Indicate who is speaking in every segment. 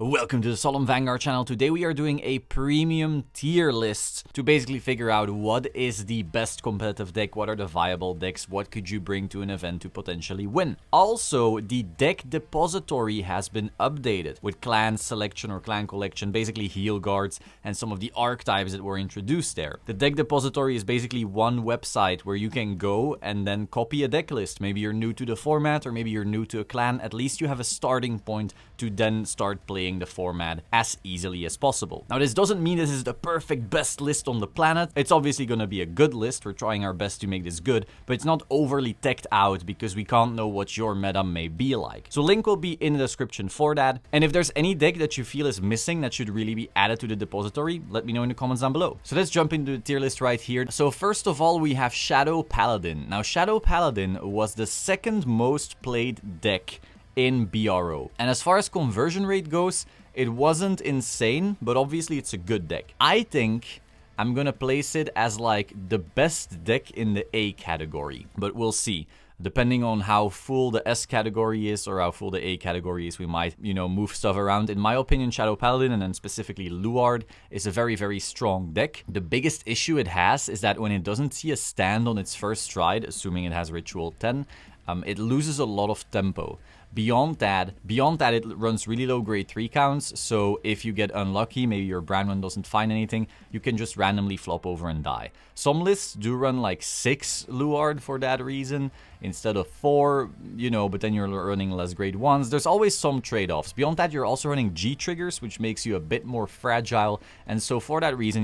Speaker 1: Welcome to the Solemn Vanguard channel. Today we are doing a premium tier list to basically figure out what is the best competitive deck, what are the viable decks, what could you bring to an event to potentially win. Also, the deck depository has been updated with clan selection or clan collection, basically heal guards and some of the archetypes that were introduced there. The deck depository is basically one website where you can go and then copy a deck list. Maybe you're new to the format or maybe you're new to a clan. At least you have a starting point to then start playing the format as easily as possible. Now, this doesn't mean this is the perfect best list on the planet. It's obviously going to be a good list. We're trying our best to make this good, but it's not overly teched out because we can't know what your meta may be like. So link will be in the description for that. And if there's any deck that you feel is missing that should really be added to the depository, let me know in the comments down below. So let's jump into the tier list right here. So first of all, we have Shadow Paladin. Now, Shadow Paladin was the second most played deck in BRO. And as far as conversion rate goes, it wasn't insane, but obviously it's a good deck. I think I'm gonna place it as like the best deck in the A category, but we'll see. Depending on how full the S category is or how full the A category is, we might, move stuff around. In my opinion, Shadow Paladin, and then specifically Luard, is a very, very strong deck. The biggest issue it has is that when it doesn't see a stand on its first stride, assuming it has Ritual 10, it loses a lot of tempo. Beyond that, it runs really low grade 3 counts, so if you get unlucky, maybe your brand one doesn't find anything, you can just randomly flop over and die. Some lists do run like 6 Luard for that reason, instead of 4, but then you're running less grade 1s. There's always some trade-offs. Beyond that, you're also running G triggers, which makes you a bit more fragile, and so for that reason,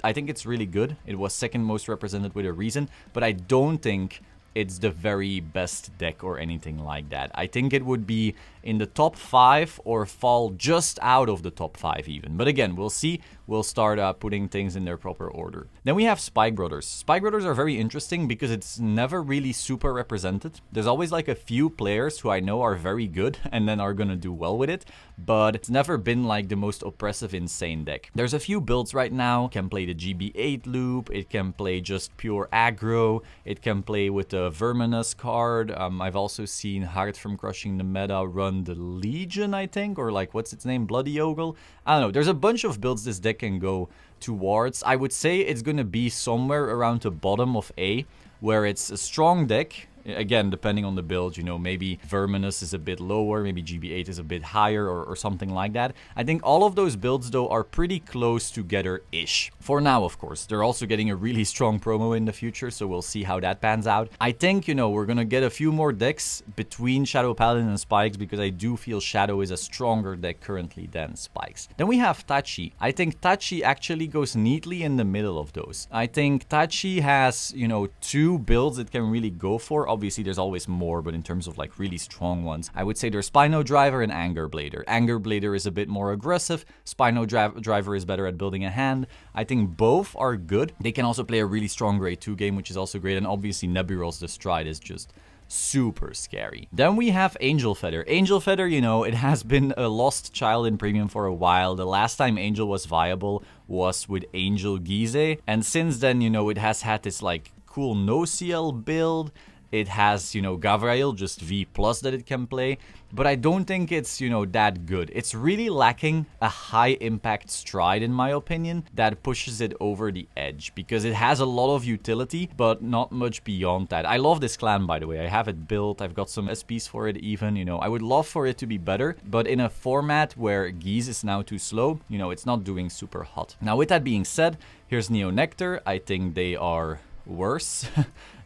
Speaker 1: I think it's really good. It was second most represented with a reason, but I don't think it's the very best deck or anything like that. I think it would be in the top 5 or fall just out of the top 5 even. But again, we'll see. We'll start putting things in their proper order. Then we have Spike Brothers. Spike Brothers are very interesting because it's never really super represented. There's always like a few players who I know are very good and then are gonna do well with it, but it's never been like the most oppressive, insane deck. There's a few builds right now. It can play the GB8 loop. It can play just pure aggro. It can play with the Verminous card. I've also seen Heart from Crushing the Meta run the Legion, I think, or like, what's its name? Bloody Ogle? I don't know. There's a bunch of builds this deck can go towards. I would say it's going to be somewhere around the bottom of A, where it's a strong deck. Again, depending on the build, maybe Verminous is a bit lower, maybe GB8 is a bit higher or something like that. I think all of those builds, though, are pretty close together-ish. For now, of course. They're also getting a really strong promo in the future, so we'll see how that pans out. I think, we're going to get a few more decks between Shadow Paladin and Spikes, because I do feel Shadow is a stronger deck currently than Spikes. Then we have Tachi. I think Tachi actually goes neatly in the middle of those. I think Tachi has, 2 builds it can really go for. Obviously, there's always more, but in terms of like really strong ones, I would say there's Spino Driver and Anger Blader. Anger Blader is a bit more aggressive. Spino Driver is better at building a hand. I think both are good. They can also play a really strong grade 2 game, which is also great. And obviously, Neburos the Stride is just super scary. Then we have Angel Feather. Angel Feather, it has been a lost child in premium for a while. The last time Angel was viable was with Angel Gize, and since then, it has had this like cool no-CL build. It has, Gavrail, just V+ that it can play, but I don't think it's, that good. It's really lacking a high-impact stride, in my opinion, that pushes it over the edge, because it has a lot of utility, but not much beyond that. I love this clan, by the way. I have it built. I've got some SPs for it even, I would love for it to be better, but in a format where Geese is now too slow, it's not doing super hot. Now, with that being said, here's Neo Nectar. I think they are worse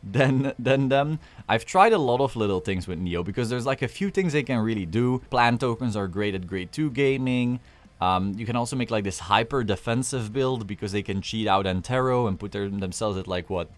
Speaker 1: than them. I've tried a lot of little things with Neo because there's like a few things they can really do. Plan tokens are great at grade 2 gaming. You can also make like this hyper defensive build because they can cheat out Antero and put themselves at like what,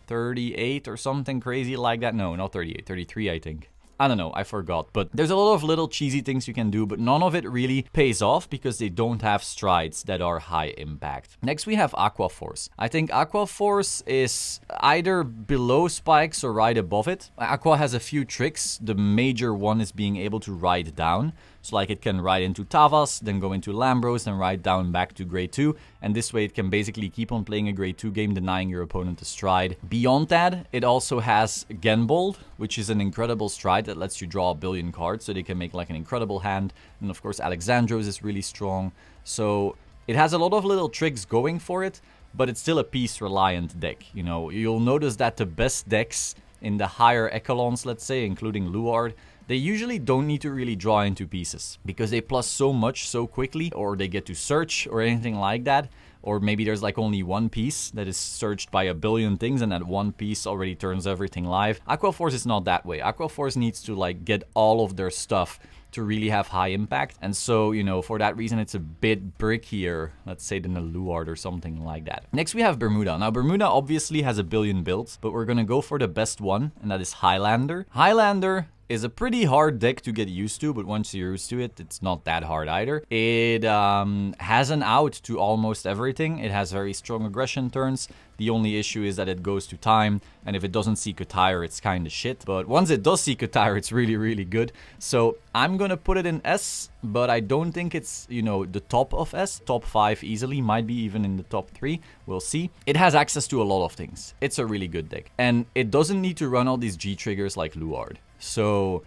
Speaker 1: 38 or something crazy like that. No, not 38, 33 I think. I don't know, I forgot, but there's a lot of little cheesy things you can do, but none of it really pays off because they don't have strides that are high impact. Next, we have Aqua Force. I think Aqua Force is either below Spikes or right above it. Aqua has a few tricks. The major one is being able to ride down. So like it can ride into Tavas, then go into Lambros, then ride down back to grade 2. And this way it can basically keep on playing a grade 2 game, denying your opponent a stride. Beyond that, it also has Genbold, which is an incredible stride that lets you draw a billion cards. So they can make like an incredible hand. And of course, Alexandros is really strong. So it has a lot of little tricks going for it, but it's still a piece-reliant deck. You know, you'll notice that the best decks in the higher echelons, let's say, including Luard, they usually don't need to really draw into pieces because they plus so much so quickly, or they get to search or anything like that. Or maybe there's like only one piece that is searched by a billion things and that one piece already turns everything live. Aqua Force is not that way. Aqua Force needs to like get all of their stuff to really have high impact. And so, you know, for that reason, it's a bit brickier, let's say, than a Luard or something like that. Next, we have Bermuda. Now, Bermuda obviously has a billion builds, but we're gonna go for the best one, and that is Highlander. Highlander is a pretty hard deck to get used to, but once you're used to it, it's not that hard either. It has an out to almost everything. It has very strong aggression turns. The only issue is that it goes to time, and if it doesn't seek a tire, it's kind of shit. But once it does seek a tire, it's really, really good. So I'm gonna put it in S, but I don't think it's, you know, the top of S. Top 5 easily, might be even in the top 3. We'll see. It has access to a lot of things. It's a really good deck. And it doesn't need to run all these G triggers like Luard. So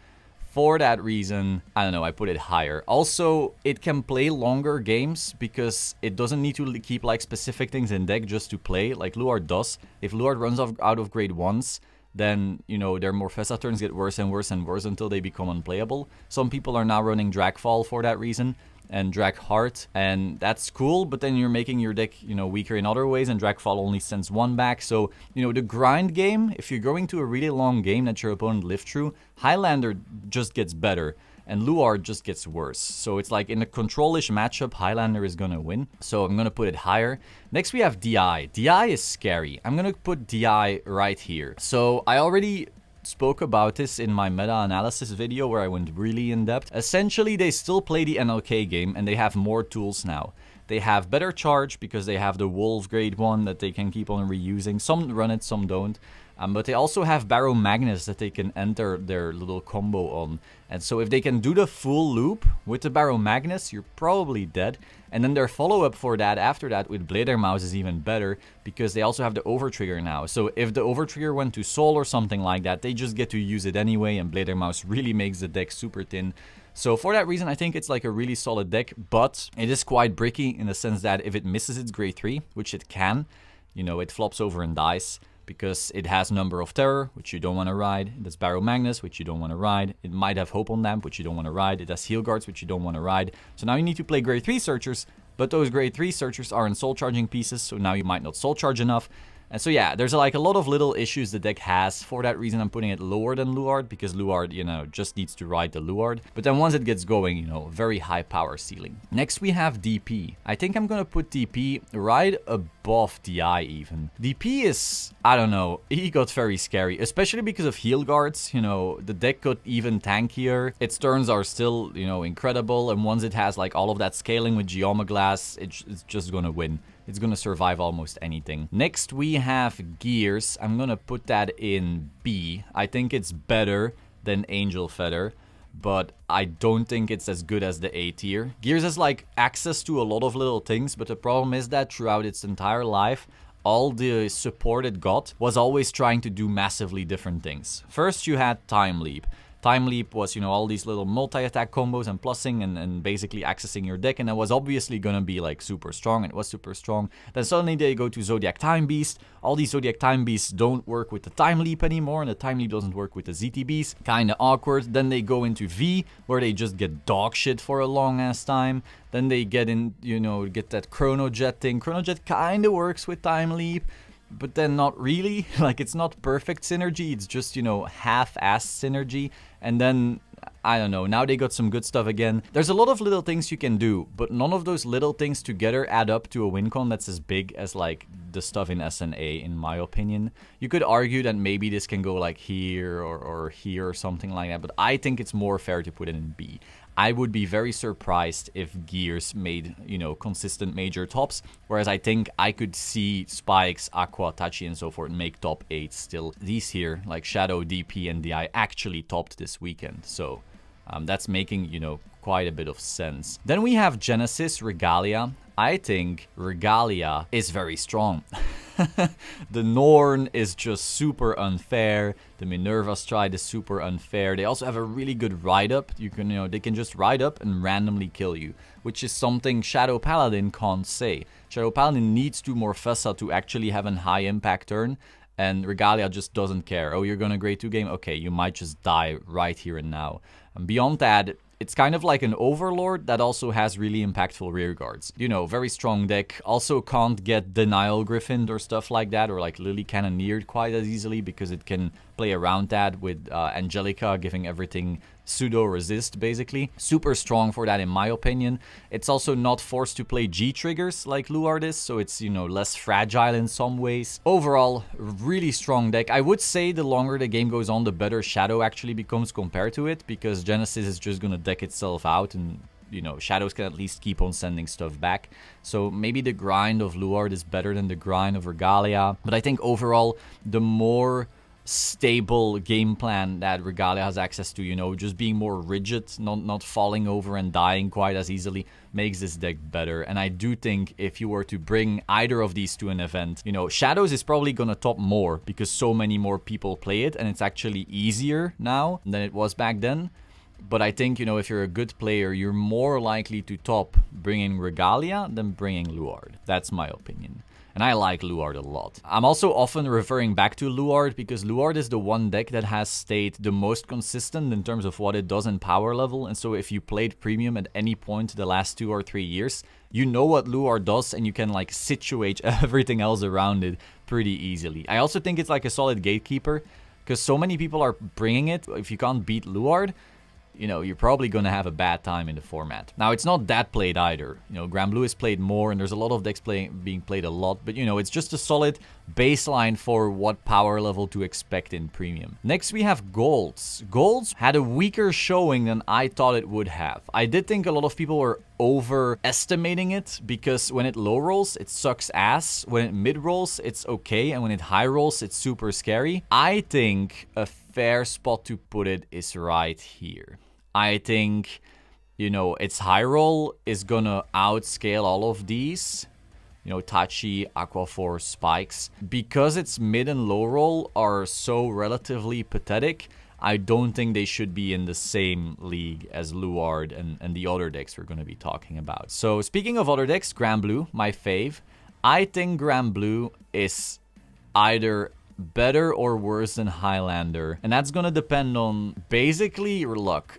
Speaker 1: for that reason, I don't know, I put it higher. Also, it can play longer games because it doesn't need to keep like specific things in deck just to play like Luard does. If Luard runs out of grade 1s, then, you know, their Morfessa turns get worse and worse and worse until they become unplayable. Some people are now running Dragfall for that reason, and Drag Heart, and that's cool, but then you're making your deck, you know, weaker in other ways, and Dragfall only sends 1 back. So, you know, the grind game, if you're going to a really long game that your opponent lived through, Highlander just gets better, and Luard just gets worse. So it's like in a control-ish matchup, Highlander is gonna win. So I'm gonna put it higher. Next we have DI. DI is scary. I'm gonna put DI right here. So I already spoke about this in my meta analysis video where I went really in depth. Essentially, they still play the NLK game and they have more tools now. They have better charge because they have the Wolf grade 1 that they can keep on reusing. Some run it, some don't. But they also have Barrow Magnus that they can enter their little combo on. And so if they can do the full loop with the Barrow Magnus, you're probably dead. And then their follow-up for that after that with Blader Mouse is even better because they also have the Overtrigger now. So if the Overtrigger went to Soul or something like that, they just get to use it anyway, and Blader Mouse really makes the deck super thin. So for that reason, I think it's like a really solid deck, but it is quite bricky in the sense that if it misses its grade 3, which it can, you know, it flops over and dies. Because it has Number of Terror, which you don't want to ride. It has Barrow Magnus, which you don't want to ride. It might have Hope on Lamp, which you don't want to ride. It has Heal Guards, which you don't want to ride. So now you need to play grade 3 Searchers, but those grade 3 Searchers are in Soul Charging pieces, so now you might not Soul Charge enough. And so yeah, there's like a lot of little issues the deck has. For that reason, I'm putting it lower than Luard, because Luard, you know, just needs to ride the Luard. But then once it gets going, you know, very high power ceiling. Next we have DP. I think I'm gonna put DP right above DI even. DP is, I don't know, he got very scary, especially because of Heal Guards. You know, the deck got even tankier. Its turns are still, you know, incredible. And once it has like all of that scaling with Geoma Glass, it's just gonna win. It's gonna survive almost anything. Next we have Gears. I'm gonna put that in B. I think it's better than Angel Feather, but I don't think it's as good as the A tier. Gears has like access to a lot of little things, but the problem is that throughout its entire life, all the support it got was always trying to do massively different things. First you had Time Leap. Time Leap was, you know, all these little multi-attack combos and plussing and basically accessing your deck, and that was obviously gonna be like super strong, and it was super strong. Then suddenly they go to Zodiac Time Beast. All these Zodiac Time Beasts don't work with the Time Leap anymore, and the Time Leap doesn't work with the ZTBs. Kinda awkward. Then they go into V, where they just get dog shit for a long ass time. Then they get in, you know, get that Chrono Jet thing. Chrono Jet kinda works with Time Leap, but then not really. Like, it's not perfect synergy, it's just, you know, half-assed synergy. And then, I don't know, now they got some good stuff again. There's a lot of little things you can do, but none of those little things together add up to a win con that's as big as, like, the stuff in SNA, in my opinion. You could argue that maybe this can go, like, here or here or something like that, but I think it's more fair to put it in B. I would be very surprised if Gears made, you know, consistent major tops, whereas I think I could see Spikes, Aqua, Tachi, and so forth make top 8 still. These here, like Shadow, DP, and DI, actually topped this weekend, so that's making, you know, quite a bit of sense. Then we have Genesis, Regalia. I think Regalia is very strong. The Norn is just super unfair. The Minerva Stride is super unfair. They also have a really good ride-up. You can, they can just ride up and randomly kill you, which is something Shadow Paladin can't say. Shadow Paladin needs to Morfessa to actually have a high impact turn, and Regalia just doesn't care. Oh, you're gonna grade 2 game? Okay, you might just die right here and now. And beyond that, it's kind of like an Overlord that also has really impactful rear guards. Very strong deck. Also can't get Denial Griffined or stuff like that, or like Lily Cannoneered quite as easily, because it can play around that with Angelica giving everything pseudo-resist, basically. Super strong for that, in my opinion. It's also not forced to play G-triggers like Luard is, so it's, less fragile in some ways. Overall, really strong deck. I would say the longer the game goes on, the better Shadow actually becomes compared to it, because Genesis is just gonna deck itself out, and Shadows can at least keep on sending stuff back. So maybe the grind of Luard is better than the grind of Regalia, but I think overall, the more stable game plan that Regalia has access to, just being more rigid, not falling over and dying quite as easily, makes this deck better. And I do think if you were to bring either of these to an event, Shadows is probably gonna top more because so many more people play it, and it's actually easier now than it was back then. But I think, if you're a good player, you're more likely to top bringing Regalia than bringing Luard. That's my opinion. And I like Luard a lot. I'm also often referring back to Luard because Luard is the one deck that has stayed the most consistent in terms of what it does in power level. And so if you played Premium at any point the last 2 or 3 years, you know what Luard does, and you can like situate everything else around it pretty easily. I also think it's like a solid gatekeeper because so many people are bringing it. If you can't beat Luard, you're probably going to have a bad time in the format. Now, it's not that played either. Granblue is played more, and there's a lot of decks being played a lot. But, it's just a solid baseline for what power level to expect in Premium. Next, we have Golds. Golds had a weaker showing than I thought it would have. I did think a lot of people were overestimating it, because when it low rolls, it sucks ass. When it mid rolls, it's okay. And when it high rolls, it's super scary. I think a fair spot to put it is right here. I think, its high roll is gonna outscale all of these. Tachi, Aqua Force, Spikes. Because its mid and low roll are so relatively pathetic, I don't think they should be in the same league as Luard and the other decks we're going to be talking about. So speaking of other decks, Granblue, my fave. I think Granblue is either better or worse than Highlander, and that's gonna depend on basically your luck.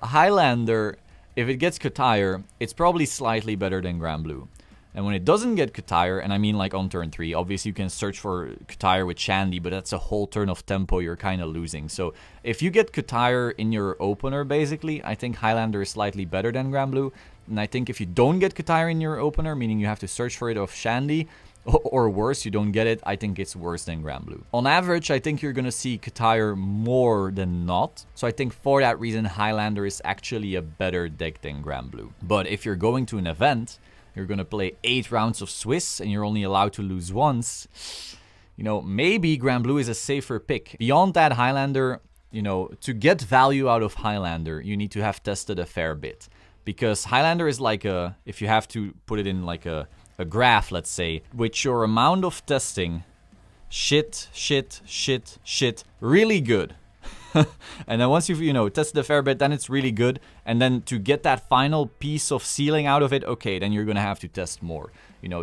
Speaker 1: Highlander, if it gets Katire, it's probably slightly better than Granblue. And when it doesn't get Katire, and I mean like on turn 3, obviously you can search for Katire with Shandy, but that's a whole turn of tempo you're kind of losing. So if you get Katire in your opener, basically, I think Highlander is slightly better than Granblue. And I think if you don't get Katire in your opener, meaning you have to search for it off Shandy, or worse, you don't get it, I think it's worse than Granblue. On average, I think you're going to see Katire more than not. So I think for that reason, Highlander is actually a better deck than Granblue. But if you're going to an event, you're going to play 8 rounds of Swiss and you're only allowed to lose once, maybe Granblue is a safer pick. Beyond that, Highlander, to get value out of Highlander, you need to have tested a fair bit. Because Highlander is like if you have to put it in like a graph, let's say, with your amount of testing, shit, really good. And then once you've, tested a fair bit, then it's really good. And then to get that final piece of ceiling out of it, okay, then you're going to have to test more.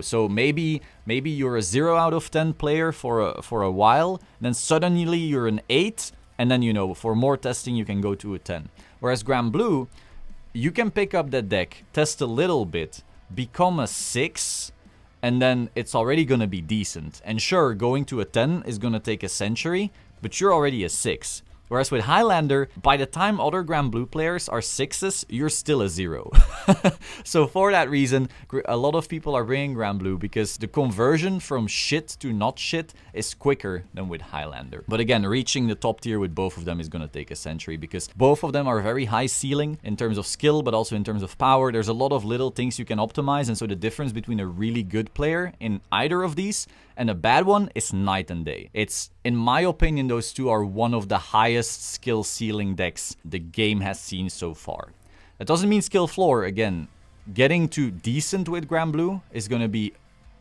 Speaker 1: So maybe you're a 0 out of 10 player for a while, then suddenly you're an 8, and then, for more testing, you can go to a 10. Whereas Granblue, you can pick up that deck, test a little bit, become a 6, and then it's already going to be decent. And sure, going to a 10 is going to take a century, but you're already a 6. Whereas with Highlander, by the time other Granblue players are 6s, you're still a 0. So for that reason, a lot of people are bringing Granblue because the conversion from shit to not shit is quicker than with Highlander. But again, reaching the top tier with both of them is going to take a century because both of them are very high ceiling in terms of skill, but also in terms of power. There's a lot of little things you can optimize, and so the difference between a really good player in either of these and a bad one is night and day. It's, in my opinion, those two are one of the highest skill ceiling decks the game has seen so far. That doesn't mean skill floor. Again, getting to decent with Granblue is going to be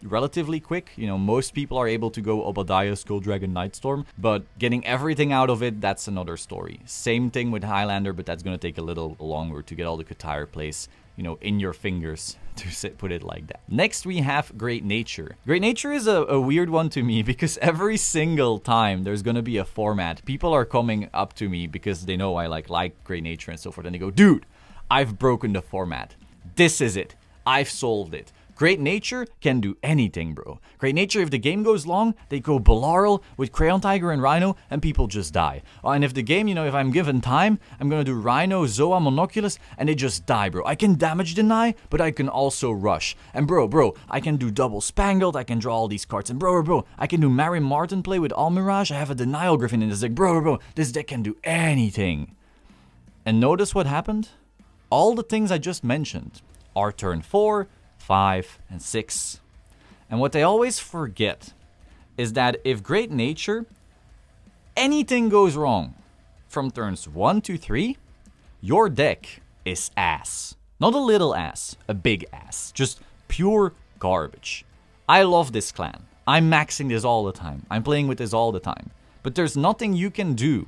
Speaker 1: relatively quick. You know, most people are able to go Obadiah, Skull Dragon, Nightstorm, but getting everything out of it, that's another story. Same thing with Highlander, but that's going to take a little longer to get all the Katire plays, you know, in your fingers, to put it like that. Next, we have Great Nature. Great Nature is a weird one to me because every single time there's going to be a format, people are coming up to me because they know I like Great Nature and so forth, and they go, dude, I've broken the format. This is it. I've solved it. Great Nature can do anything, bro. Great Nature, if the game goes long, they go Balaral with Crayon Tiger and Rhino, and people just die. And if the game, you know, if I'm given time, I'm gonna do Rhino, Zoa, Monoculus, and they just die, bro. I can damage deny, but I can also rush. And bro, I can do double Spangled, I can draw all these cards. And bro, I can do Mary Martin play with Almirage. I have a Denial Griffin in this deck. Bro, this deck can do anything. And notice what happened? All the things I just mentioned are turn 4, 5, and 6. And what they always forget is that if Great Nature, anything goes wrong from turns 1 to 3, your deck is ass. Not a little ass, a big ass. Just pure garbage. I love this clan. I'm maxing this all the time. I'm playing with this all the time. But there's nothing you can do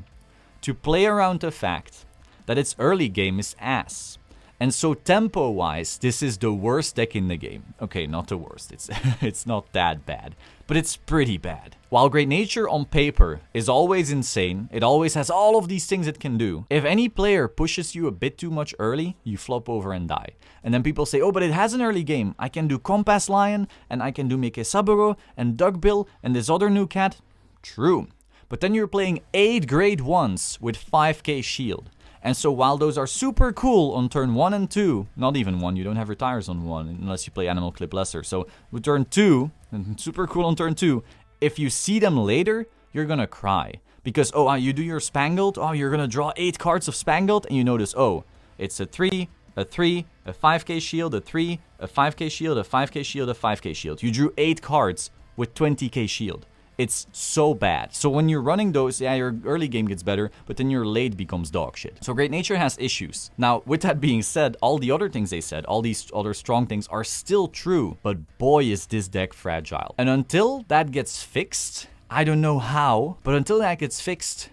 Speaker 1: to play around the fact that its early game is ass. And so tempo-wise, this is the worst deck in the game. Okay, not the worst. It's not that bad, but it's pretty bad. While Great Nature on paper is always insane, it always has all of these things it can do. If any player pushes you a bit too much early, you flop over and die. And then people say, oh, but it has an early game. I can do Compass Lion, and I can do Mike Saburo, and Duckbill, and this other new cat. True. But then you're playing 8 grade 1s with 5k shield. And so while those are super cool on turn 1 and 2, not even 1, you don't have retires on 1 unless you play Animal Clip Lesser. So with turn 2, and super cool on turn 2, if you see them later, you're gonna cry. Because, oh, you do your Spangled, oh, you're gonna draw 8 cards of Spangled, and you notice, oh, it's a 3, a 3, a 5k shield, a 3, a 5k shield, a 5k shield, a 5k shield. You drew 8 cards with 20k shield. It's so bad. So when you're running those, yeah, your early game gets better, but then your late becomes dog shit. So Great Nature has issues. Now, with that being said, all the other things they said, all these other strong things are still true, but boy is this deck fragile. And until that gets fixed, I don't know how, but until that gets fixed,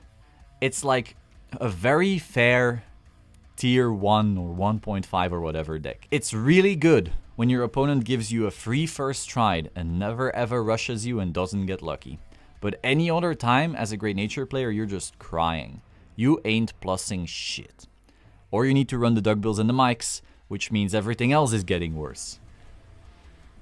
Speaker 1: it's like a very fair tier 1 or 1.5 or whatever deck. It's really good when your opponent gives you a free first stride and never ever rushes you and doesn't get lucky. But any other time as a Great Nature player, you're just crying. You ain't plussing shit. Or you need to run the Duckbills and the Mikes, which means everything else is getting worse.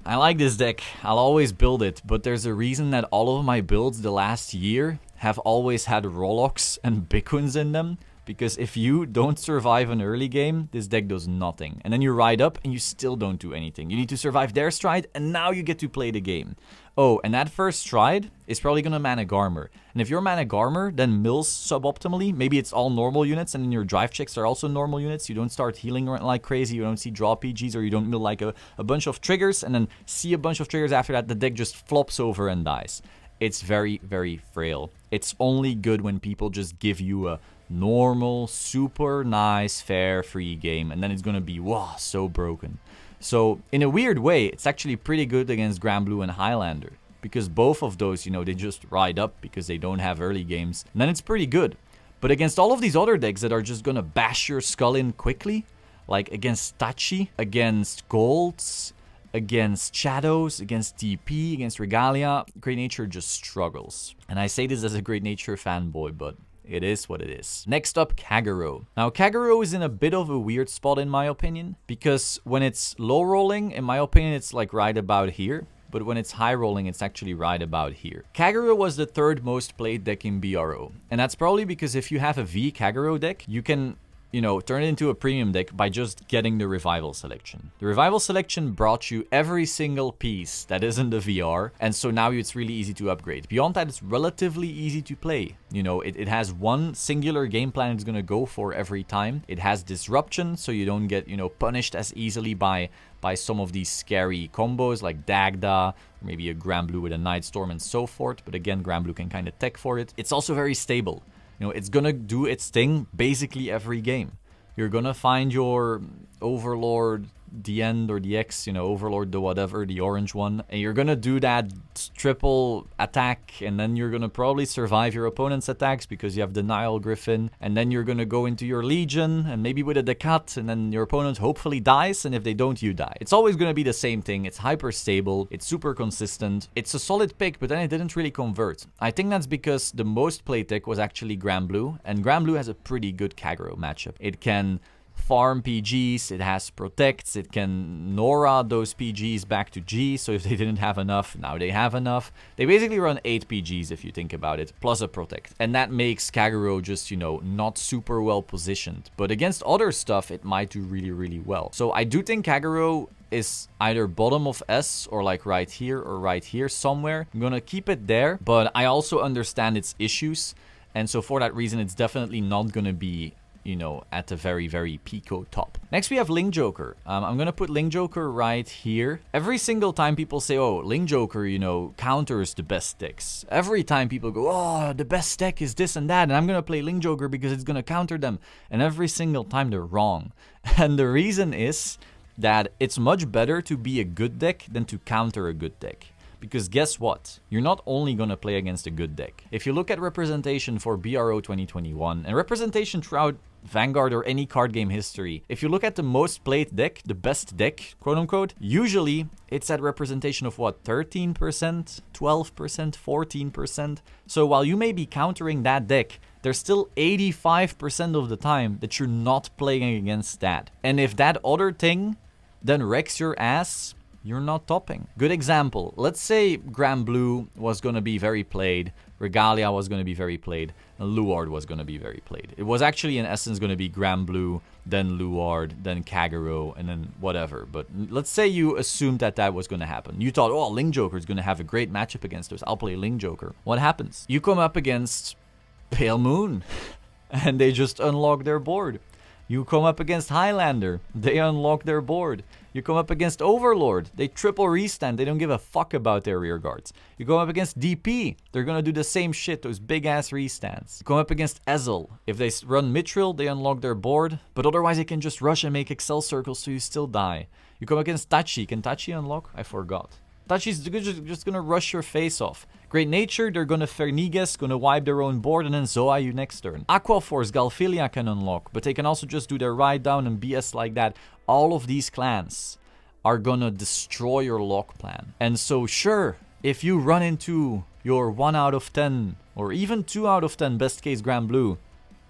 Speaker 1: I like this deck, I'll always build it, but there's a reason that all of my builds the last year have always had Rolox and Bikuns in them. Because if you don't survive an early game, this deck does nothing. And then you ride up and you still don't do anything. You need to survive their stride and now you get to play the game. Oh, and that first stride is probably going to mana Garmer. And if you're mana Garmer, then mills suboptimally. Maybe it's all normal units and then your drive checks are also normal units. You don't start healing like crazy. You don't see draw PGs or you don't mill like a bunch of triggers and then see a bunch of triggers after that. The deck just flops over and dies. It's very, very frail. It's only good when people just give you a normal, super nice, fair, free game, and then it's gonna be, wow, so broken. So, in a weird way, it's actually pretty good against Granblue and Highlander, because both of those, you know, they just ride up because they don't have early games, and then it's pretty good. But against all of these other decks that are just gonna bash your skull in quickly, like against Tachi, against Golds, against Shadows, against TP, against Regalia, Great Nature just struggles. And I say this as a Great Nature fanboy, but it is what it is. Next up, Kagero. Now, Kagero is in a bit of a weird spot in my opinion, because when it's low rolling, in my opinion, it's like right about here. But when it's high rolling, it's actually right about here. Kagero was the 3rd most played deck in BRO. And that's probably because if you have a V Kagero deck, you can you know, turn it into a premium deck by just getting the Revival Selection. The Revival Selection brought you every single piece that isn't the VR, and so now it's really easy to upgrade. Beyond that, it's relatively easy to play. You know, it has one singular game plan it's gonna go for every time. It has Disruption, so you don't get, you know, punished as easily by some of these scary combos like Dagda, or maybe a Granblue with a Nightstorm and so forth. But again, Granblue can kind of tech for it. It's also very stable. You know, it's gonna do its thing basically every game. You're gonna find your Overlord, the End or the X, you know, Overlord, the whatever, the orange one, and you're gonna do that triple attack, and then you're gonna probably survive your opponent's attacks because you have Denial Griffin, and then you're gonna go into your Legion, and maybe with a Decat, and then your opponent hopefully dies, and if they don't, you die. It's always gonna be the same thing. It's hyper stable, it's super consistent, it's a solid pick, but then it didn't really convert. I think that's because the most played deck was actually Granblue, and Granblue has a pretty good Kagero matchup. It can farm PGs, it has protects, it can Nora those PGs back to G, so if they didn't have enough, now they have enough. They basically run 8 PGs if you think about it, plus a protect. And that makes Kagero just, you know, not super well positioned. But against other stuff, it might do really, really well. So I do think Kagero is either bottom of S or like right here somewhere. I'm gonna keep it there, but I also understand its issues. And so for that reason, it's definitely not gonna be, you know, at the very, very pico top. Next, we have Link Joker. I'm gonna put Link Joker right here. Every single time people say, oh, Link Joker, you know, counters the best decks. Every time people go, oh, the best deck is this and that, and I'm gonna play Link Joker because it's gonna counter them. And every single time they're wrong. And the reason is that it's much better to be a good deck than to counter a good deck. Because guess what? You're not only gonna play against a good deck. If you look at representation for BRO 2021 and representation throughout Vanguard or any card game history, if you look at the most played deck, the best deck, quote unquote, usually it's at representation of what, 13%, 12%, 14%. So while you may be countering that deck, there's still 85% of the time that you're not playing against that. And if that other thing then wrecks your ass, you're not topping. Good example. Let's say Granblue was going to be very played, Regalia was going to be very played, and Luard was going to be very played. It was actually in essence going to be Granblue, then Luard, then Kagero, and then whatever. But let's say you assumed that that was going to happen. You thought, oh, Link Joker is going to have a great matchup against us. I'll play Link Joker. What happens? You come up against Pale Moon, and they just unlock their board. You come up against Highlander, they unlock their board. You come up against Overlord, they triple restand, they don't give a fuck about their rear guards. You go up against DP, they're gonna do the same shit, those big ass restands. You come up against Ezel, if they run Mithril, they unlock their board, but otherwise they can just rush and make Excel circles so you still die. You come against Tachi, can Tachi unlock? I forgot. Tachi's just gonna rush your face off. Great Nature, they're gonna Fernigas, gonna wipe their own board, and then Zoa you next turn. Aqua Force, Galphilia can unlock, but they can also just do their ride down and BS like that. All of these clans are gonna destroy your lock plan. And so sure, if you run into your 1 out of 10, or even 2 out of 10 best case Granblue,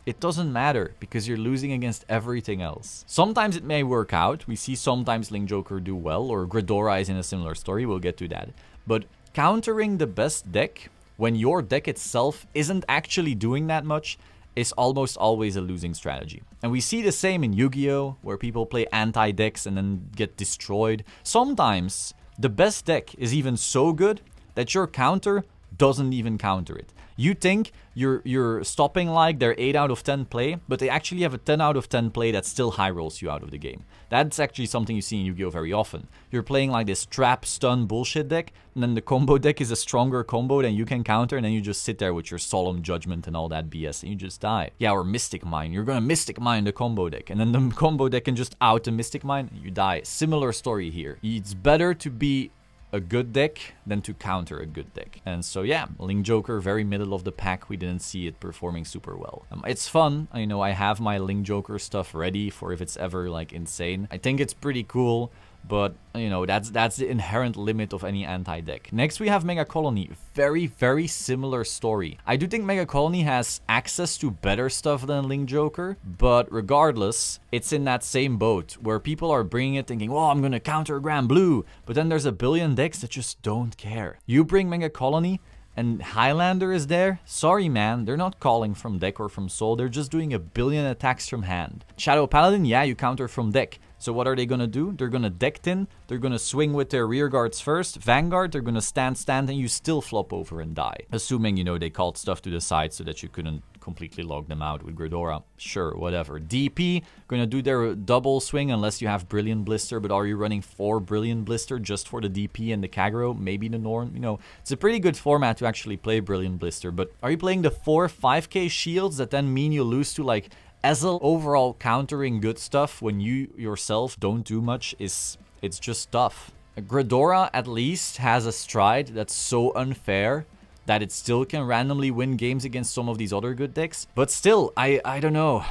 Speaker 1: it doesn't matter because you're losing against everything else. Sometimes it may work out. We see sometimes Link Joker do well, or Gridora is in a similar story. We'll get to that. But countering the best deck when your deck itself isn't actually doing that much is almost always a losing strategy. And we see the same in Yu-Gi-Oh! Where people play anti-decks and then get destroyed. Sometimes the best deck is even so good that your counter doesn't even counter it. You think you're stopping like their 8 out of 10 play, but they actually have a 10 out of 10 play that still high rolls you out of the game. That's actually something you see in Yu-Gi-Oh! Very often. You're playing like this trap stun bullshit deck, and then the combo deck is a stronger combo than you can counter, and then you just sit there with your Solemn Judgment and all that BS, and you just die. Yeah, or Mystic Mine. You're gonna Mystic Mine the combo deck, and then the combo deck can just out the Mystic Mine, and you die. Similar story here. It's better to be a good deck than to counter a good deck. And so yeah, Link Joker, very middle of the pack. We didn't see it performing super well. It's fun. You know, I have my Link Joker stuff ready for if it's ever like insane. I think it's pretty cool, but you know, that's the inherent limit of any anti-deck. Next we have Megacolony. Very, very similar story. I do think Megacolony has access to better stuff than Link Joker, but regardless, it's in that same boat where people are bringing it thinking, well, I'm gonna counter Granblue, but then there's a billion decks that just don't care. You bring Megacolony, and Highlander is there, sorry man, they're not calling from deck or from soul, they're just doing a billion attacks from hand. Shadow Paladin, yeah, you counter from deck. So what are they gonna do? They're gonna deck in, they're gonna swing with their rear guards first. Vanguard, they're gonna stand, and you still flop over and die. Assuming, you know, they called stuff to the side so that you couldn't completely log them out with Gridora. Sure, whatever. DP, gonna do their double swing unless you have Brilliant Blister, but are you running 4 Brilliant Blister just for the DP and the Kagero? Maybe the Norn? You know, it's a pretty good format to actually play Brilliant Blister, but are you playing the 4 5k shields that then mean you lose to like Ezel? Overall countering good stuff when you yourself don't do much it's just tough. Gridora at least has a stride that's so unfair that it still can randomly win games against some of these other good decks. But still, I don't know.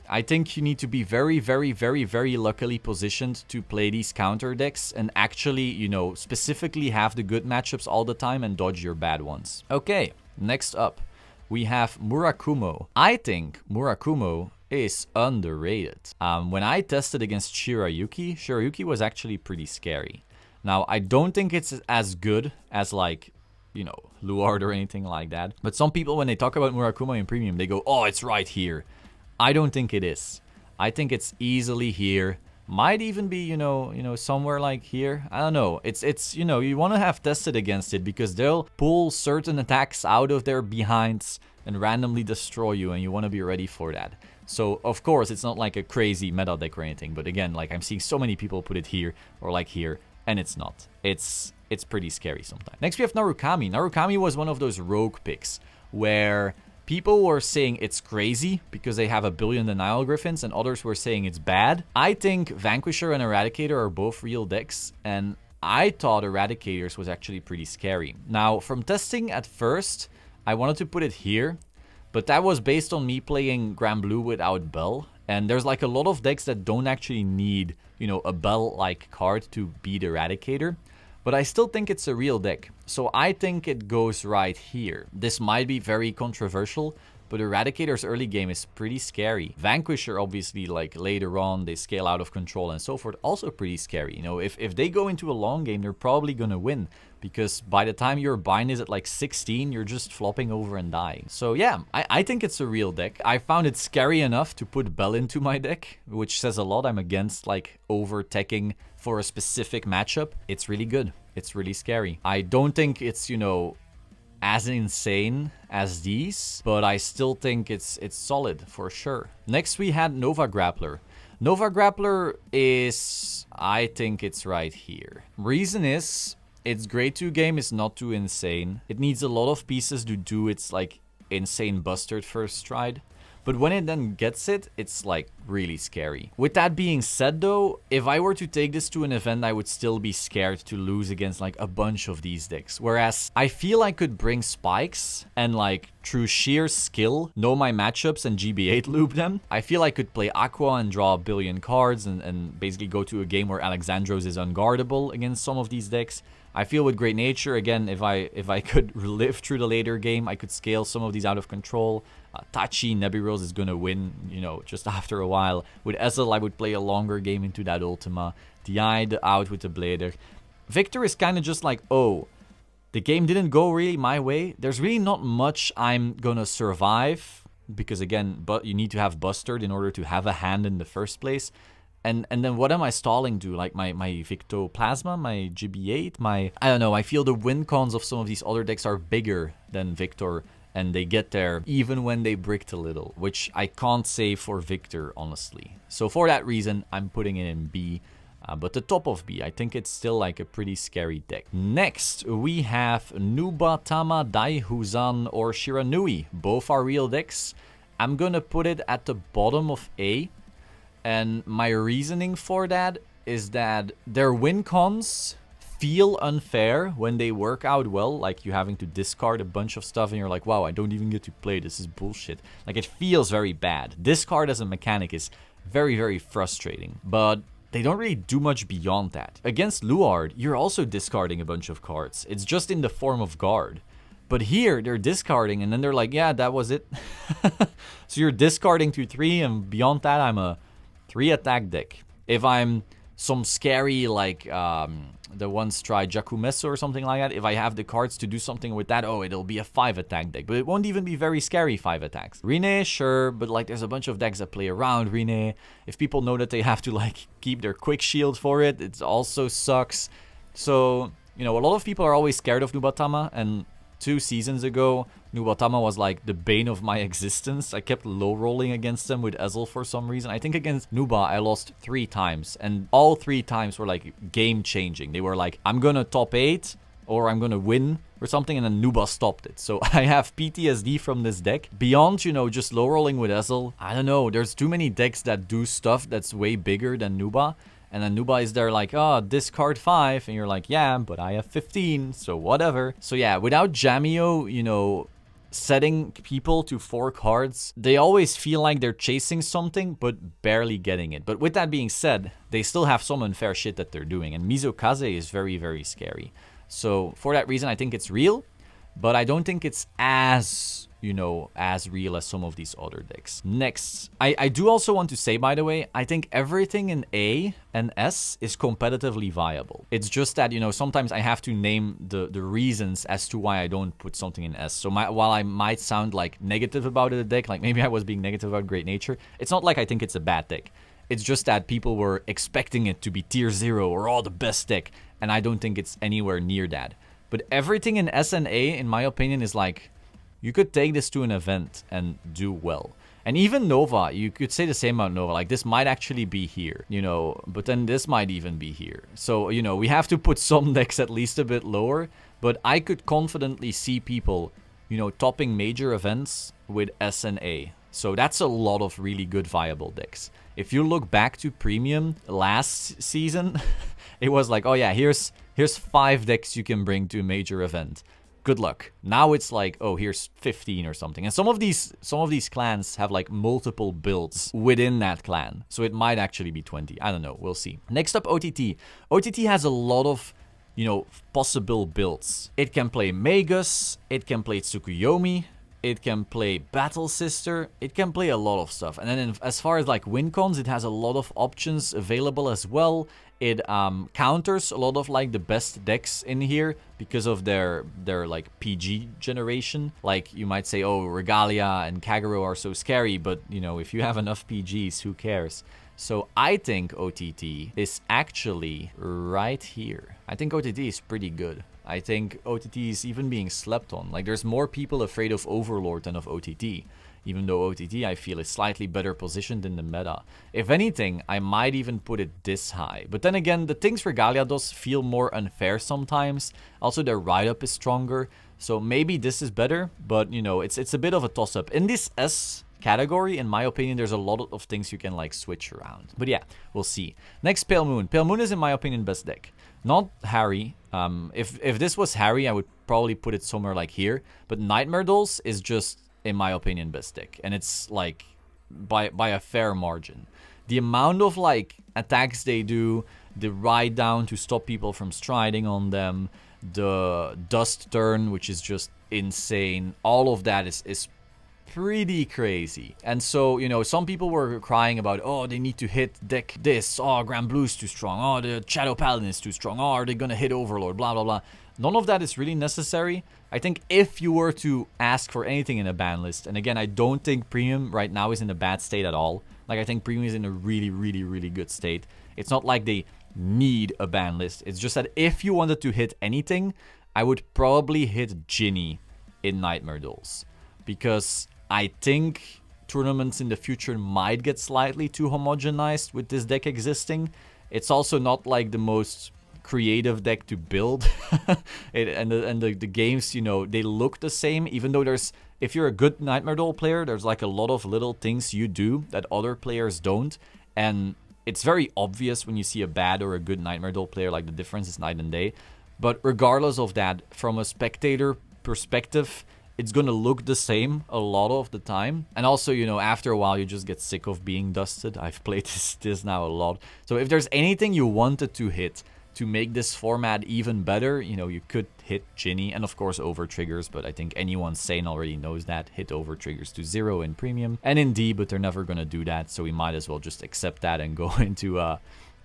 Speaker 1: I think you need to be very, very, very, very luckily positioned to play these counter decks and actually, you know, specifically have the good matchups all the time and dodge your bad ones. Okay, next up, we have Murakumo. I think Murakumo is underrated. When I tested against Shirayuki was actually pretty scary. Now, I don't think it's as good as like, you know, Luard or anything like that. But some people, when they talk about Murakumo in Premium, they go, oh, it's right here. I don't think it is. I think it's easily here. Might even be, you know, somewhere like here. I don't know. It's you know, you want to have tested against it because they'll pull certain attacks out of their behinds and randomly destroy you, and you want to be ready for that. So, of course, it's not like a crazy meta deck or anything. But again, like I'm seeing so many people put it here or like here, and it's not. It's pretty scary sometimes. Next, we have Narukami. Narukami was one of those rogue picks where people were saying it's crazy because they have a billion Denial Griffins, and others were saying it's bad. I think Vanquisher and Eradicator are both real decks, and I thought Eradicators was actually pretty scary. Now, from testing at first, I wanted to put it here, but that was based on me playing Granblue without Bell, and there's like a lot of decks that don't actually need, you know, a Bell-like card to beat Eradicator. But I still think it's a real deck, so I think it goes right here. This might be very controversial, but Eradicator's early game is pretty scary. Vanquisher, obviously, like later on, they scale out of control and so forth, also pretty scary. You know, if they go into a long game, they're probably gonna win, because by the time your bind is at like 16, you're just flopping over and dying. So yeah, I think it's a real deck. I found it scary enough to put Bell into my deck, which says a lot. I'm against like over-teching for a specific matchup. It's really good. It's really scary. I don't think it's, you know, as insane as these, but I still think it's solid for sure. Next, we had Nova Grappler. Nova Grappler is, I think it's right here. Reason is, its grade 2 game is not too insane. It needs a lot of pieces to do its like insane bustard first stride. But when it then gets it, it's like really scary. With that being said though, if I were to take this to an event, I would still be scared to lose against like a bunch of these decks. Whereas I feel I could bring spikes and like through sheer skill, know my matchups and GB8 loop them. I feel I could play Aqua and draw a billion cards and basically go to a game where Alexandros is unguardable against some of these decks. I feel with Great Nature, again, if I could live through the later game, I could scale some of these out of control. Tachi Nebulous is gonna win, you know, just after a while. With Ezel, I would play a longer game into that Ultima. DI out with the Blader. Victor is kind of just like, oh, the game didn't go really my way. There's really not much I'm gonna survive, because again, but you need to have Bustard in order to have a hand in the first place. And then what am I stalling to? Like my Victoplasma, my GB8, I don't know, I feel the win cons of some of these other decks are bigger than Victor, and they get there even when they bricked a little, which I can't say for Victor, honestly. So for that reason, I'm putting it in B, but the top of B. I think it's still like a pretty scary deck. Next, we have Nubatama, Daihuzan, or Shiranui. Both are real decks. I'm gonna put it at the bottom of A. And my reasoning for that is that their win cons feel unfair when they work out well, like you having to discard a bunch of stuff and you're like, wow, I don't even get to play, this is bullshit. Like, it feels very bad. Discard as a mechanic is very, very frustrating, but they don't really do much beyond that. Against Luard, you're also discarding a bunch of cards. It's just in the form of guard. But here, they're discarding and then they're like, yeah, that was it. So you're discarding to 3, and beyond that, I'm a 3 attack deck. If I'm some scary, like, the ones try Jakumesu or something like that. If I have the cards to do something with that, oh, it'll be a 5-attack deck. But it won't even be very scary 5 attacks. Rine, sure, but like there's a bunch of decks that play around Rine. If people know that they have to like keep their quick shield for it, it also sucks. So, you know, a lot of people are always scared of Nubatama, and 2 seasons ago, Nubatama was like the bane of my existence. I kept low rolling against them with Ezel for some reason. I think against Nuba, I lost 3 times, and all 3 times were like game changing. They were like, I'm gonna top 8 or I'm gonna win or something, and then Nuba stopped it. So I have PTSD from this deck. Beyond, you know, just low rolling with Ezel, I don't know. There's too many decks that do stuff that's way bigger than Nuba. And then Nuba is there like, oh, discard 5. And you're like, yeah, but I have 15, so whatever. So yeah, without Jamio, you know, setting people to 4 cards, they always feel like they're chasing something, but barely getting it. But with that being said, they still have some unfair shit that they're doing. And Mizokaze is very, very scary. So for that reason, I think it's real. But I don't think it's as, you know, as real as some of these other decks. Next, I do also want to say, by the way, I think everything in A and S is competitively viable. It's just that, you know, sometimes I have to name the reasons as to why I don't put something in S. So while I might sound like negative about the deck, like maybe I was being negative about Great Nature, it's not like I think it's a bad deck. It's just that people were expecting it to be tier 0 or the best deck, and I don't think it's anywhere near that. But everything in S and A, in my opinion, is like, you could take this to an event and do well. And even Nova, you could say the same about Nova. Like, this might actually be here, you know, but then this might even be here. So, you know, we have to put some decks at least a bit lower. But I could confidently see people, you know, topping major events with S and A. So that's a lot of really good viable decks. If you look back to Premium last season, it was like, oh yeah, here's 5 decks you can bring to a major event. Good luck. Now it's like, oh, here's 15 or something. And some of these clans have like multiple builds within that clan. So it might actually be 20. I don't know. We'll see. Next up, OTT. OTT has a lot of, you know, possible builds. It can play Magus. It can play Tsukuyomi. It can play Battle Sister. It can play a lot of stuff. And then as far as like win cons, it has a lot of options available as well. It counters a lot of like the best decks in here because of their like PG generation. Like you might say, oh, Regalia and Kagero are so scary, but you know, if you have enough PGs, who cares? So I think OTT is actually right here. I think OTT is pretty good. I think OTT is even being slept on. Like there's more people afraid of Overlord than of OTT. Even though OTT, I feel, is slightly better positioned in the meta. If anything, I might even put it this high. But then again, the things Regalia does feel more unfair sometimes. Also, their write-up is stronger. So maybe this is better. But, you know, it's a bit of a toss-up. In this S category, in my opinion, there's a lot of things you can, like, switch around. But yeah, we'll see. Next, Pale Moon. Pale Moon is, in my opinion, best deck. Not Harry. If this was Harry, I would probably put it somewhere like here. But Nightmare Dolls is just, in my opinion, best deck. And it's like by a fair margin. The amount of like attacks they do, the ride down to stop people from striding on them, the dust turn, which is just insane. All of that is pretty crazy. And so, you know, some people were crying about, oh, they need to hit deck this. Oh, Granblue's too strong. Oh, the Shadow Paladin is too strong. Oh, are they gonna hit Overlord? Blah, blah, blah. None of that is really necessary. I think if you were to ask for anything in a ban list, and again, I don't think Premium right now is in a bad state at all. Like, I think Premium is in a really, really, really good state. It's not like they need a ban list. It's just that if you wanted to hit anything, I would probably hit Ginny in Nightmare Dolls. Because I think tournaments in the future might get slightly too homogenized with this deck existing. It's also not like the most creative deck to build. the games, you know, they look the same, even though there's, if you're a good Nightmare Doll player, there's like a lot of little things you do that other players don't, and it's very obvious when you see a bad or a good Nightmare Doll player, like the difference is night and day. But regardless of that, from a spectator perspective, it's gonna look the same a lot of the time. And also, you know, after a while, you just get sick of being dusted. I've played this now a lot. So if there's anything you wanted to hit to make this format even better, you know, you could hit Ginny and of course over triggers, but I think anyone sane already knows that. Hit over triggers to 0 in Premium and in D, but they're never gonna do that, so we might as well just accept that and go into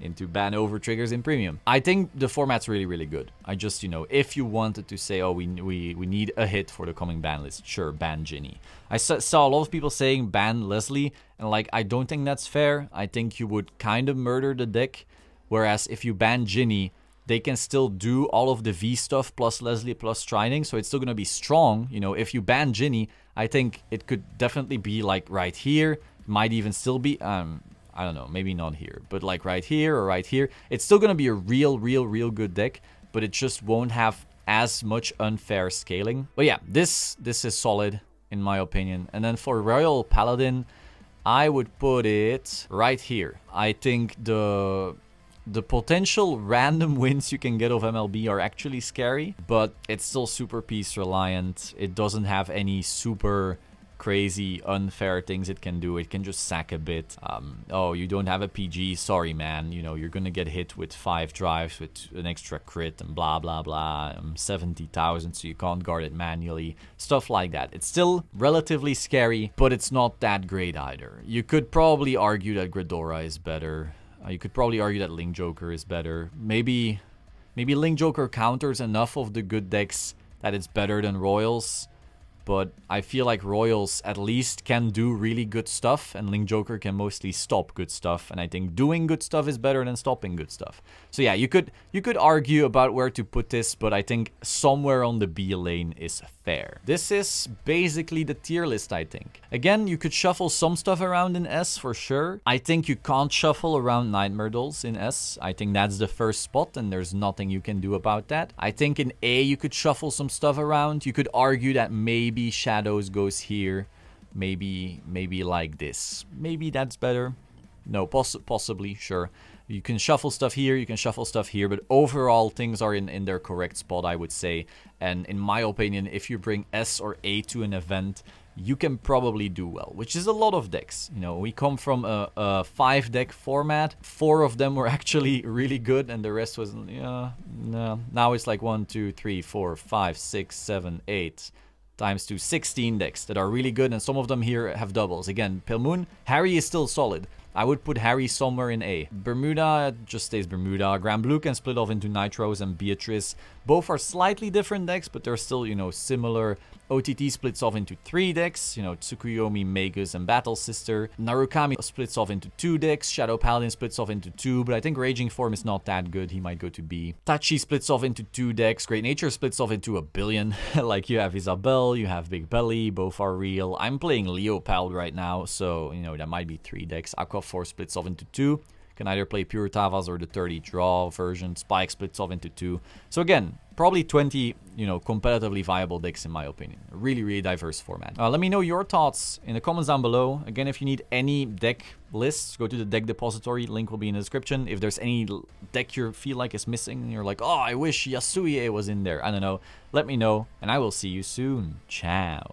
Speaker 1: into ban over triggers in premium. I think the format's really, really good. I just, you know, if you wanted to say, oh, we need a hit for the coming ban list, sure, ban Ginny. I saw a lot of people saying ban Leslie, and like, I don't think that's fair. I think you would kind of murder the deck, whereas if you ban Ginny, they can still do all of the V stuff plus Leslie plus Strining, so it's still going to be strong. You know, if you ban Ginny, I think it could definitely be like right here. Might even still be, I don't know, maybe not here, but like right here or right here. It's still going to be a real good deck, but it just won't have as much unfair scaling. But yeah, this is solid in my opinion. And then for Royal Paladin, I would put it right here. I think the potential random wins you can get of MLB are actually scary, but it's still super piece reliant. It doesn't have any super crazy unfair things it can do. It can just sack a bit. Oh, you don't have a PG, sorry man, you know, you're gonna get hit with 5 drives with an extra crit and blah blah blah, 70,000 so you can't guard it manually, stuff like that. It's still relatively scary, but it's not that great either. You could probably argue that Ghidorah is better. You could probably argue that Link Joker is better. Maybe Link Joker counters enough of the good decks that it's better than Royals. But I feel like Royals at least can do really good stuff, and Link Joker can mostly stop good stuff. And I think doing good stuff is better than stopping good stuff. So yeah, you could argue about where to put this, but I think somewhere on the B lane is fair. This is basically the tier list, I think. Again, you could shuffle some stuff around in S for sure. I think you can't shuffle around Nightmare Dolls in S. I think that's the first spot, and there's nothing you can do about that. I think in A you could shuffle some stuff around. You could argue that maybe Shadows goes here, maybe like this. Maybe that's better. No, possibly, sure. You can shuffle stuff here, you can shuffle stuff here, but overall things are in their correct spot, I would say. And in my opinion, if you bring S or A to an event, you can probably do well, which is a lot of decks. You know, we come from a 5-deck format. 4 of them were actually really good, and the rest was, yeah, no. Now it's like 1, 2, 3, 4, 5, 6, 7, 8... times 2, 16 decks that are really good, and some of them here have doubles. Again, Pilmoon, Harry is still solid. I would put Harry somewhere in A. Bermuda just stays Bermuda. Granblue can split off into Nitros and Beatrice. Both are slightly different decks, but they're still, you know, similar. OTT splits off into 3 decks, you know, Tsukuyomi, Magus, and Battle Sister. Narukami splits off into 2 decks. Shadow Paladin splits off into 2, but I think Raging Form is not that good. He might go to B. Tachi splits off into 2 decks. Great Nature splits off into a billion. Like, you have Isabelle, you have Big Belly, both are real. I'm playing Leopold right now, so, you know, that might be 3 decks. Aqua 4 splits off into 2. Can either play Pure Tavas or the 30 draw version. Spike splits off into 2. So again, probably 20, you know, competitively viable decks in my opinion. A really diverse format. Let me know your thoughts in the comments down below. Again, if you need any deck lists, go to the deck depository. Link will be in the description. If there's any deck you feel like is missing and you're like, oh, I wish Yasuie was in there, I don't know, let me know, and I will see you soon. Ciao.